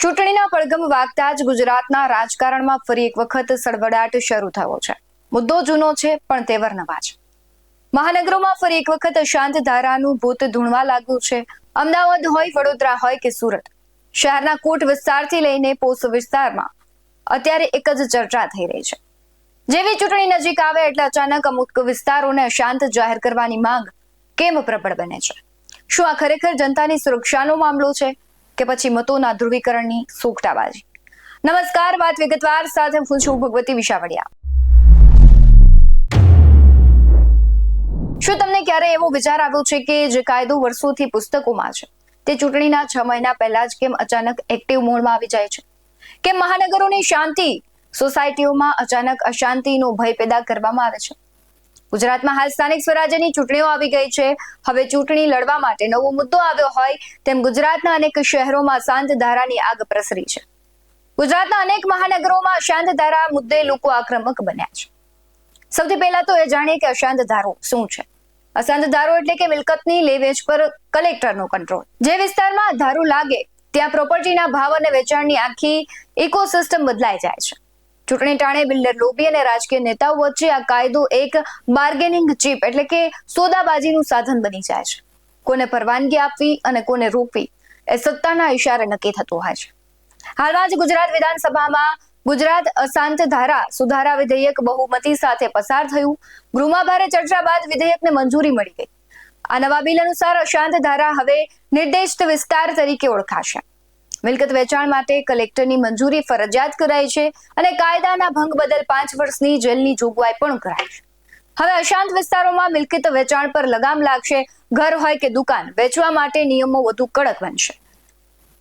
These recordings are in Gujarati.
ચૂંટણીના પડઘમ વાગતા જ ગુજરાતના રાજકારણમાં ફરી એક વખત સળવળાટ શરૂ થયો છે। મુદ્દો જૂનો છે પણ તેવર નવા છે। મહાનગરોમાં ફરી એક વખત શાંત ધારાનું ભૂત ધૂણવા લાગ્યું છે। અમદાવાદ હોય, વડોદરા હોય કે સુરત, શહેરના કોટ વિસ્તારથી લઈને પોસ્ટ વિસ્તારમાં અત્યારે એક જ ચર્ચા થઈ રહી છે। જેવી ચૂંટણી નજીક આવે એટલે અચાનક અમુક વિસ્તારોને અશાંત જાહેર કરવાની માંગ કેમ પ્રબળ બને છે? શું આ ખરેખર જનતાની સુરક્ષાનો મામલો છે કે પછી મતોના ધ્રુવીકરણની સોગટાબાજી? નમસ્કાર, વાત વિગતવાર સાથે હું છું ભગવતી વિશાવડિયા। શું તમને ક્યારે એવો વિચાર આવ્યો છે કે જે કાયદો વર્ષોથી પુસ્તકોમાં છે તે ચૂંટણીના 6 મહિના પહેલા જ કેમ અચાનક એક્ટિવ મોડમાં આવી જાય છે? કેમ મહાનગરોની શાંતિ સોસાયટીઓમાં અચાનક અશાંતિનો ભય પેદા કરવામાં આવે છે? ગુજરાતમાં હાલ સ્થાનિક સ્વરાજ્યની ચૂંટણીઓ આવી ગઈ છે। હવે ચૂંટણી લડવા માટે નવો મુદ્દો આવ્યો હોય તેમ ગુજરાતના અનેક શહેરોમાં શાંત ધારાની આગ પ્રસરી છે। ગુજરાતના અનેક મહાનગરોમાં અશાંત ધારા મુદ્દે લોકો આક્રમક બન્યા છે। સૌથી પહેલા તો એ જાણીએ કે અશાંત ધારો શું છે। અશાંત ધારો એટલે કે મિલકતની લેવેચ પર કલેક્ટરનો કંટ્રોલ। જે વિસ્તારમાં ધારો લાગે ત્યાં પ્રોપર્ટીના ભાવ અને વેચાણની આખી ઇકોસિસ્ટમ બદલાઈ જાય છે। ચૂંટણી ટાણે બિલ્ડર લોબી અને રાજકીય નેતાઓ વચ્ચે આ કાયદો એક બાર્ગેનિંગ ચીપ એટલે કે સોદાબાજીનું સાધન બની જાય છે। કોને પરવાનગી આપવી અને કોને રોકવી એ સત્તાના ઇશારે નક્કી થતું હોય છે। હાલમાં જ ગુજરાત વિધાનસભામાં ગુજરાત અશાંત ધારા સુધારા વિધેયક બહુમતી સાથે પસાર થયું। ગૃહમાં ભારે ચર્ચા બાદ વિધેયકને મંજૂરી મળી ગઈ। આ નવા બિલ અનુસાર અશાંત ધારા હવે નિર્દિષ્ટ વિસ્તાર તરીકે ઓળખાશે। મિલકત વેચાણ માટે કલેક્ટરની મંજૂરી ફરજિયાત કરાઈ છે અને કાયદાના ભંગ બદલ 5 વર્ષની જેલની જોગવાઈ પણ કરાઈ છે। હવે અશાંત વિસ્તારોમાં મિલકત વેચાણ પર લગામ લાગશે। ઘર હોય કે દુકાન, વેચવા માટે નિયમો વધુ કડક બનશે।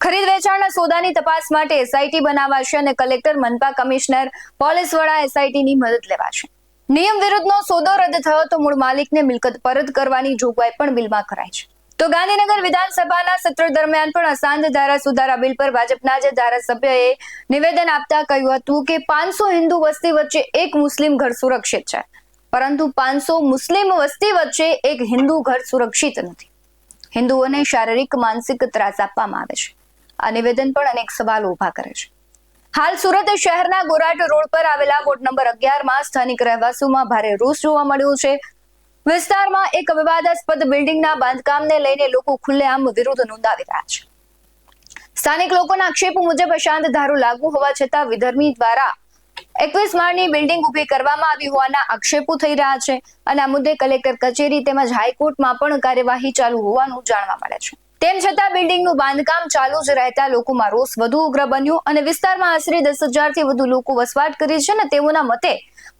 ખરીદ વેચાણના સોદાની તપાસ માટે એસઆઈટી બનાવાશે અને કલેક્ટર, મનપા કમિશનર, પોલીસ વડા એસઆઈટીની મદદ લેવાશે। નિયમ વિરુદ્ધનો સોદો રદ થયો તો મૂળ માલિકને મિલકત પરત કરવાની જોગવાઈ પણ બિલમાં કરાઈ છે। તો ગાંધીનગર વિધાનસભાના સત્ર દરમિયાન પણ અશાંત ધારા સુધારા બિલ પર ભાજપના જ ધારાસભ્યએ નિવેદન આપતા કહ્યું હતું કે 500 હિન્દુ વસ્તી વચ્ચે એક મુસ્લિમ ઘર સુરક્ષિત છે, પરંતુ 500 મુસ્લિમ વસ્તી વચ્ચે એક હિન્દુ ઘર સુરક્ષિત નથી। હિન્દુઓને શારીરિક માનસિક ત્રાસ આપવામાં આવે છે। આ નિવેદન પણ અનેક સવાલો ઉભા કરે છે। હાલ સુરત શહેરના ગોરાટ રોડ પર આવેલા વોર્ડ નંબર 11માં સ્થાનિક રહેવાસીઓમાં ભારે રોષ જોવા મળ્યો છે। વિસ્તારમાં એક વિવાદાસ્પદ બિલ્ડિંગના બાંધકામને લઈને લોકો ખુલ્લેઆમ વિરોધ નોંધાવી રહ્યા છે। સ્થાનિક લોકોના આક્ષેપો મુજબ અશાંત ધારો લાગુ હોવા છતાં વિધર્મી દ્વારા 21 માળની બિલ્ડિંગ ઊભી કરવામાં આવી હોવાના આક્ષેપો થઈ રહ્યા છે અને આ મુદ્દે કલેક્ટર કચેરી તેમજ હાઈકોર્ટમાં પણ કાર્યવાહી ચાલુ હોવાનું જાણવા મળે છે। તેમ છતાં બિલ્ડિંગનું બાંધકામ ચાલુ જ રહેતા લોકોમાં રોષ વધુ ઉગ્ર બન્યો અને વિસ્તારમાં આશરે 10,000 થી વધુ લોકો વસવાટ કરે છે અને તેઓના મતે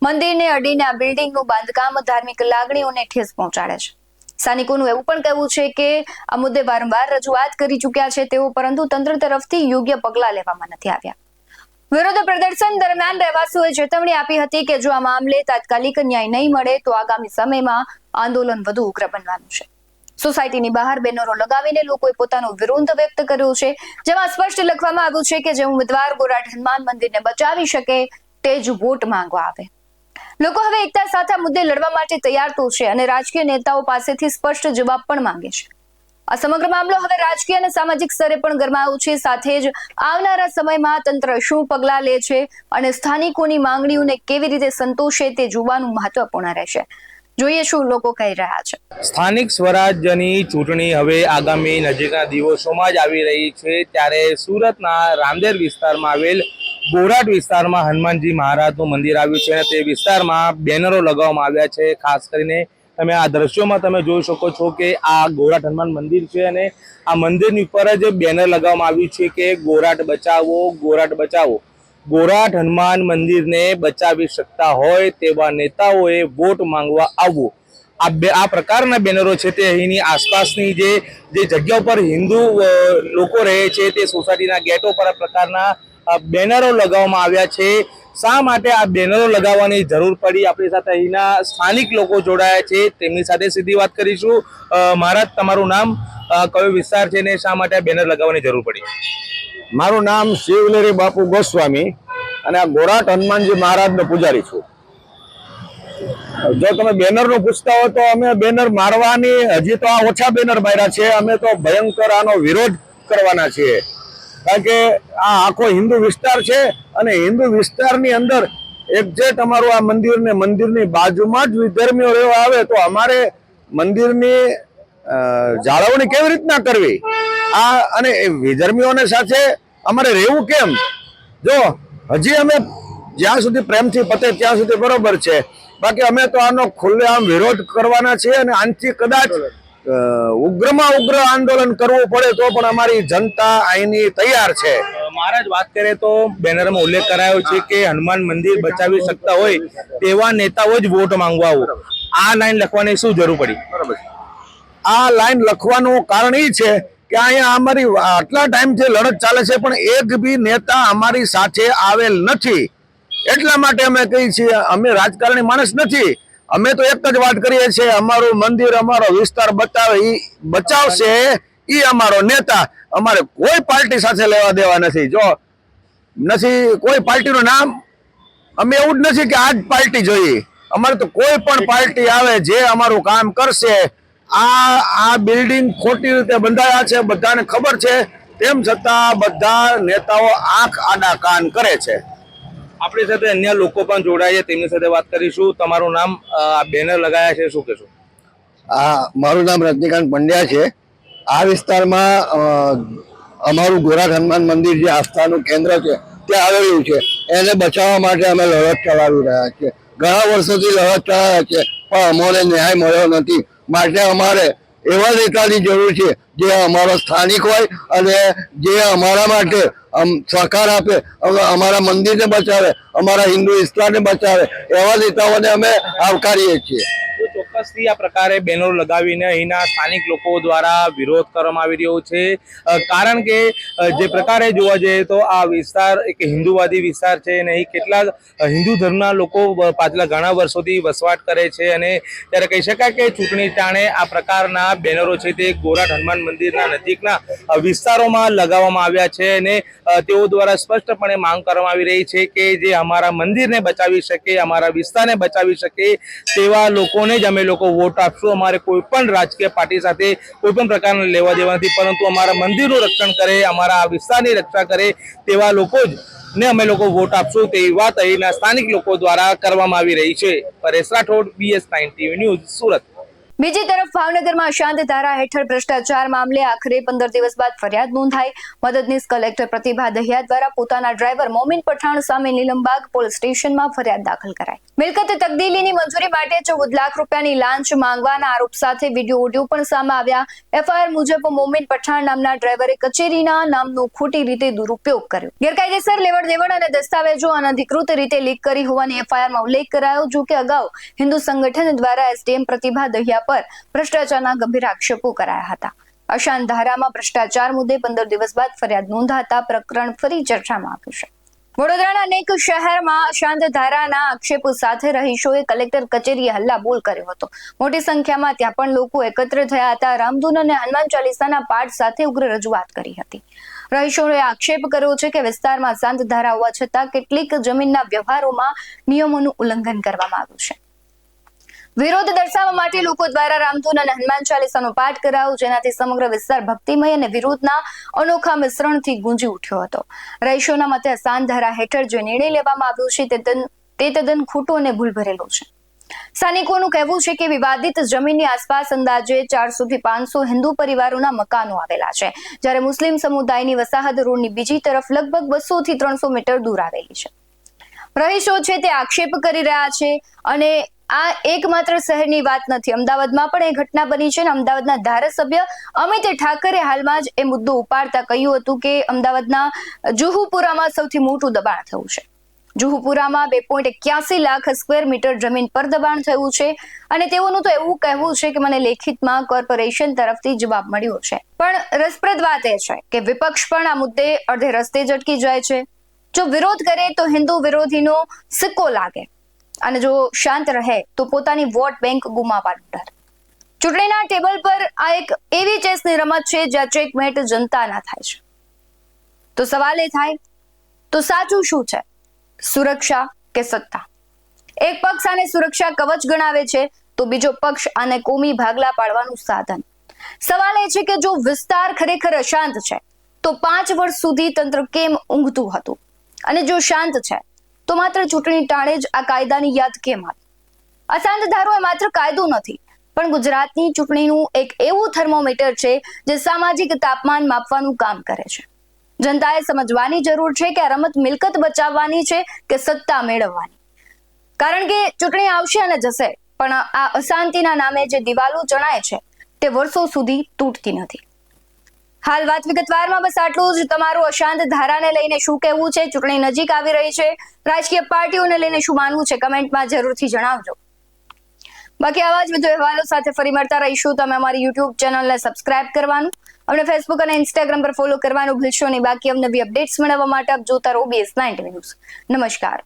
મંદિરને અડીને આ બિલ્ડિંગનું બાંધકામ ધાર્મિક લાગણીઓને ઠેસ પહોંચાડે છે। સ્થાનિકોનું એવું પણ કહેવું છે કે આ મુદ્દે વારંવાર રજૂઆત કરી ચૂક્યા છે તેઓ, પરંતુ તંત્ર તરફથી યોગ્ય પગલાં લેવામાં નથી આવ્યા। વિરોધ પ્રદર્શન દરમિયાન રહેવાસીઓએ ચેતવણી આપી હતી કે જો આ મામલે તાત્કાલિક ન્યાય નહીં મળે તો આગામી સમયમાં આંદોલન વધુ ઉગ્ર બનવાનું છે। સોસાયટીની બહાર બેનરો લગાવીને લોકોએ પોતાનો વિરોધ વ્યક્ત કર્યો છે, જેમાં સ્પષ્ટ લખવામાં આવ્યું છે કે જે ઉમેદવાર ગોરાટ હનુમાન મંદિરને બચાવી શકે તે જ વોટ માંગવા આવે। લોકો હવે એકતા સાથે મુદ્દે લડવા માટે તૈયાર તો છે અને રાજકીય નેતાઓ પાસેથી સ્પષ્ટ જવાબ પણ માંગે છે। આ સમગ્ર મામલો હવે રાજકીય અને સામાજિક સ્તરે પણ ગરમાયો છે। સાથે જ આવનારા સમયમાં તંત્ર શું પગલાં લે છે અને સ્થાનિકોની માંગણીઓને કેવી રીતે સંતોષે તે જોવાનું મહત્વપૂર્ણ રહેશે। જોઈએ શું લોકો કહી રહ્યા છે। સ્થાનિક સ્વરાજ્યની ચૂંટણી હવે આગામી નજીકના દિવસોમાં જ આવી રહી છે, ત્યારે સુરતના રાંદેર વિસ્તારમાં આવેલ ગોરાટ વિસ્તારમાં હનુમાનજી મહારાજનું મંદિર આવ્યું છે અને તે વિસ્તારમાં બેનરો લગાવવામાં આવ્યા છે। ખાસ કરીને તમે આ દ્રશ્યોમાં તમે જોઈ શકો છો કે આ ગોરાટ હનુમાન મંદિર છે અને આ મંદિરની ઉપર જ બેનર લગાવવામાં આવ્યું છે કે ગોરાટ બચાવો, ગોરાટ બચાવો। ગોરાટ હનુમાન મંદિરને બચાવી શકતા હોય તેવા નેતાઓએ વોટ માંગવા આવવું। આ પ્રકારના બેનરો છે તે અહીંની આસપાસની જે જગ્યા ઉપર હિન્દુ લોકો રહે છે તે સોસાયટીના ગેટો પર આ પ્રકારના બેનરો લગાવવામાં આવ્યા છે। શા માટે આ બેનરો લગાવવાની જરૂર પડી? આપણી સાથે અહીંના સ્થાનિક લોકો જોડાયા છે, તેમની સાથે સીધી વાત કરીશું। મહારાજ, તમારું નામ, કયો વિસ્તાર છે ને શા માટે આ બેનર લગાવવાની જરૂર પડી? મારું નામ શિવનેરી બાપુ ગોસ્વામી અને આ ગોરાટ હનુમાનજી મહારાજનો પૂજારી છું। જો તમે બેનર નું પૂછતા હો તો અમે બેનર મારવાની હજી તો આ ઓછા બેનર માર્યા છે, અમે તો ભયંકર આનો વિરોધ કરવાના છીએ। કારણ કે આ આખો હિન્દુ વિસ્તાર છે અને હિન્દુ વિસ્તારની અંદર એક્ઝેક્ટ અમારું આ મંદિર ને મંદિરની બાજુમાં જ વિધર્મીઓ રહેવા આવે તો અમારે મંદિરની જાળવણી કેવી રીતના કરવી આ અને વિધર્મીઓને સાથે અમારે રહેવું કેમ? જો હજી અમે જ્યાં સુધી પ્રેમથી પતે ત્યાં સુધી બરોબર છે, બાકી અમે તો આનો ખુલ્લેઆમ વિરોધ કરવાના છીએ અને આનાથી કદાચ ઉગ્રમાં ઉગ્ર આંદોલન કરવું પડે તો પણ અમારી જનતા અહીંની તૈયાર છે. મહારાજ વાત કરીએ તો બેનરમાં ઉલ્લેખ કરાયો છે કે હનુમાન મંદિર બચાવી શકતા હોય તેવા નેતાઓ જ વોટ માંગવા આવો. આ લાઈન લખવાની શું જરૂર પડી? બરાબર. આ લાઈન લખવાનું કારણ એ છે કે અહીંયા અમારી આટલા ટાઈમથી લડત ચાલે છે પણ એક બી નેતા અમારી સાથે આવેલ નથી. એટલા માટે અમે કહીએ છીએ અમે રાજકારણી માણસ નથી. અમે તો એક જ વાત કરીએ છીએ, અમારું મંદિર અમારો વિસ્તાર બચાવશે ઈ અમારો નેતા. અમારે કોઈ પાર્ટી સાથે લેવા દેવા નથી. જો નથી કોઈ પાર્ટીનું નામ, અમે એવું જ નથી કે આ જ પાર્ટી જોઈએ. અમારે તો કોઈ પણ પાર્ટી આવે જે અમારું કામ કરશે. આ બિલ્ડિંગ ખોટી રીતે બંધાયા છે, બધાને ખબર છે, તેમ છતાં બધા નેતાઓ આંખ આડા કાન કરે છે. આપણી સાથે અન્ય લોકો પણ જોડાય છે, તેમની સાથે વાત કરીશું. તમારું નામ, આ બેનર લગાયા છે, શું કહેશો? મારું નામ રજનીકાંત પંડ્યા છે. આ વિસ્તારમાં અમારું ગોરાટ હનુમાન મંદિર જે આસ્થાનું કેન્દ્ર છે ત્યાં આવેલું છે. એને બચાવવા માટે અમે લડત ચલાવી રહ્યા છીએ. ઘણા વર્ષોથી લડત ચલાવ્યા છે પણ અમને ન્યાય મળ્યો નથી. માટે અમારે એવા નેતાની જરૂર છે જે અમારો સ્થાનિક હોય અને જે અમારા માટે સહકાર આપે, અમારા મંદિરને બચાવે, અમારા હિન્દુ વિસ્તારને બચાવે. એવા નેતાઓને અમે આવકારીએ છીએ. ચોક્કસથી આ પ્રકારે બેનરો લગાવીને અહીંના સ્થાનિક લોકો દ્વારા વિરોધ કરવામાં આવી રહ્યો છે. કારણ કે જે પ્રકારે જોવા જઈએ તો આ વિસ્તાર એક હિન્દુવાદી વિસ્તાર છે અને અહીં કેટલાક હિન્દુ ધર્મના લોકો પાછલા ઘણા વર્ષોથી વસવાટ કરે છે અને ત્યારે કહી શકાય કે ચૂંટણી ટાણે આ પ્રકારના બેનરો છે તે ગોરાટ હનુમાન મંદિરના નજીકના વિસ્તારોમાં લગાવવામાં આવ્યા છે અને તેઓ દ્વારા સ્પષ્ટપણે માંગ કરવામાં આવી રહી છે કે જે અમારા મંદિરને બચાવી શકે, અમારા વિસ્તારને બચાવી શકે તેવા લોકોને જ અમે લોકો વોટ આપશું. અમારે કોઈ પણ રાજકીય પાર્ટી સાથે કોઈ પણ પ્રકારના લેવા દેવા નથી, પરંતુ અમારા મંદિરનું રક્ષણ કરે, અમારા આ વિસ્તારની રક્ષા કરે તેવા લોકો જ ને અમે લોકો વોટ આપશું તેવી વાત અહીંના સ્થાનિક લોકો દ્વારા કરવામાં આવી રહી છે. Paresh Rathod, BS9 TV news, Surat. બીજી તરફ ભાવનગરમાં શાંત ધારા હેઠળ ભ્રષ્ટાચાર મામલે આખરે 15 દિવસ બાદ ફરિયાદ નોંધાઈ. મદદનીશ કલેક્ટર પ્રતિભા દહિયા દ્વારા પોતાના ડ્રાઈવર મોમીન પઠાણ સામે નીલમબાગ પોલીસ સ્ટેશનમાં ફરિયાદ દાખલ કરાઈ. મિલકત તબદીલીની મંજૂરી માટે 14 લાખ રૂપિયાની લાંચ માંગવાના આરોપ સાથે વિડીયો ઓડિયો પણ સામે આવ્યા. FIR મુજબ મોમીન પઠાણ નામના ડ્રાઈવરે કચેરીના નામનો ખોટી રીતે દુરુપયોગ કર્યો. ગેરકાયદેસર લેવડ દેવડ અને દસ્તાવેજો અનધિકૃત રીતે લીક કરી હોવાની FIRમાં ઉલ્લેખ કરાયો. જો કે અગાઉ હિન્દુ સંગઠન દ્વારા SDM પ્રતિભા દહિયા પર ભ્રષ્ટાચારના ગંભીર આક્ષેપો કરાયા હતા. અશાંત ધારામાં ભ્રષ્ટાચાર મુદ્દે 15 દિવસ બાદ ફરિયાદ નોંધાતા પ્રકરણ ફરી ચર્ચામાં આવ્યું છે. વડોદરાના અનેક શહેરમાં અશાંત ધારાના આક્ષેપો સાથે રહીશોએ કલેક્ટર કચેરીએ હલ્લાબોલ કર્યો હતો. મોટી સંખ્યામાં ત્યાં પણ લોકો એકત્ર થયા હતા. રામધૂન અને હનુમાન ચાલીસાના પાઠ સાથે ઉગ્ર રજૂઆત કરી હતી. રહીશોએ આક્ષેપ કર્યો છે કે વિસ્તારમાં શાંત ધારા હોવા છતાં કેટલીક જમીનના વ્યવહારોમાં નિયમોનું ઉલ્લંઘન કરવામાં આવ્યું છે. વિરોધ દર્શાવવા માટે લોકો દ્વારા રામધૂન અને હનુમાન ચાલીસાનો પાઠ કરાયો, જેનાથી સમગ્ર વિસ્તાર ભક્તિમય અને વિરોધના અનોખા મિશ્રણથી ગુંજી ઉઠ્યો હતો. રહીશોના મતે શાંત ધારા હેઠળ જે નિર્ણય લેવામાં આવ્યો છે તે તદ્દન ખોટો અને ભૂલ ભરેલો છે. સ્થાનિકોનું કહેવું છે કે વિવાદિત જમીનની આસપાસ અંદાજે 400 થી 500 હિન્દુ પરિવારોના મકાનો આવેલા છે, જ્યારે મુસ્લિમ સમુદાયની વસાહત રોડની બીજી તરફ લગભગ 200 થી 300 મીટર દૂર આવેલી છે. રહીશો છે તે આક્ષેપ કરી રહ્યા છે અને આ એકમાત્ર શહેરની વાત નથી. અમદાવાદમાં પણ એ ઘટના બની છે અને અમદાવાદના ધારાસભ્ય અમિત ઠાકરે હાલમાં જ એ મુદ્દો ઉપાડતા કહ્યું હતું કે અમદાવાદના જુહુપુરામાં સૌથી મોટું દબાણ થયું છે. જુહુપુરામાં 2.81 લાખ સ્ક્વેર મીટર જમીન પર દબાણ થયું છે અને તેઓનું તો એવું કહેવું છે કે મને લેખિતમાં કોર્પોરેશન તરફથી જવાબ મળ્યો છે. પણ રસપ્રદ વાત એ છે કે વિપક્ષ પણ આ મુદ્દે અડધે રસ્તે જ અટકી જાય છે. જો વિરોધ કરે તો હિન્દુ વિરોધીનો સિક્કો લાગે અને જો શાંત રહે તો પોતાની વોટ બેંક ગુમાવવાનો ડર. ચૂંટણીના ટેબલ પર આ એક એવી ચેસની રમત છે જ્યાં ચેકમેટ જનતાના થાય છે. તો સવાલ એ થાય તો સાચું શું છે, સુરક્ષા કે સત્તા? એક પક્ષ આને સુરક્ષા કવચ ગણાવે છે તો બીજો પક્ષ આને કોમી ભાગલા પાડવાનું સાધન. સવાલ એ છે કે જો વિસ્તાર ખરેખર અશાંત છે તો 5 વર્ષ સુધી તંત્ર કેમ ઊંઘતું હતું? અને જો શાંત છે તો માત્ર ચૂંટણી ટાણે જ આ કાયદાની યાદ કેમ આવી? અશાંત ધારો એ માત્ર કાયદો નથી, પણ ગુજરાતની ચૂંટણીનું એક એવું થર્મોમીટર છે જે સામાજિક તાપમાન માપવાનું કામ કરે છે. જનતાએ સમજવાની જરૂર છે કે આ રમત મિલકત બચાવવાની છે કે સત્તા મેળવવાની. કારણ કે ચૂંટણી આવશે અને જશે, પણ આ અશાંતિના નામે જે દિવાલો ચણાય છે તે વર્ષો સુધી તૂટતી નથી. હાલ વાત વિગતવારમાં બસ આટલું જ. તમારું અશાંત ધારાને લઈને શું કહેવું છે? ચૂંટણી નજીક આવી રહી છે, રાજકીય પાર્ટીઓને લઈને શું માનવું છે? કમેન્ટમાં જરૂરથી જણાવજો. બાકી આવા જ વધુ અહેવાલો સાથે ફરી મળતા રહીશું. તમે અમારી યુટ્યુબ ચેનલને સબસ્ક્રાઇબ કરવાનું, અમને ફેસબુક અને ઇન્સ્ટાગ્રામ પર ફોલો કરવાનું ભૂલશો નહીં. બાકી અમને નવી અપડેટ્સ મેળવવા માટે આપ જોતા રહો BS9 ન્યૂઝ. નમસ્કાર.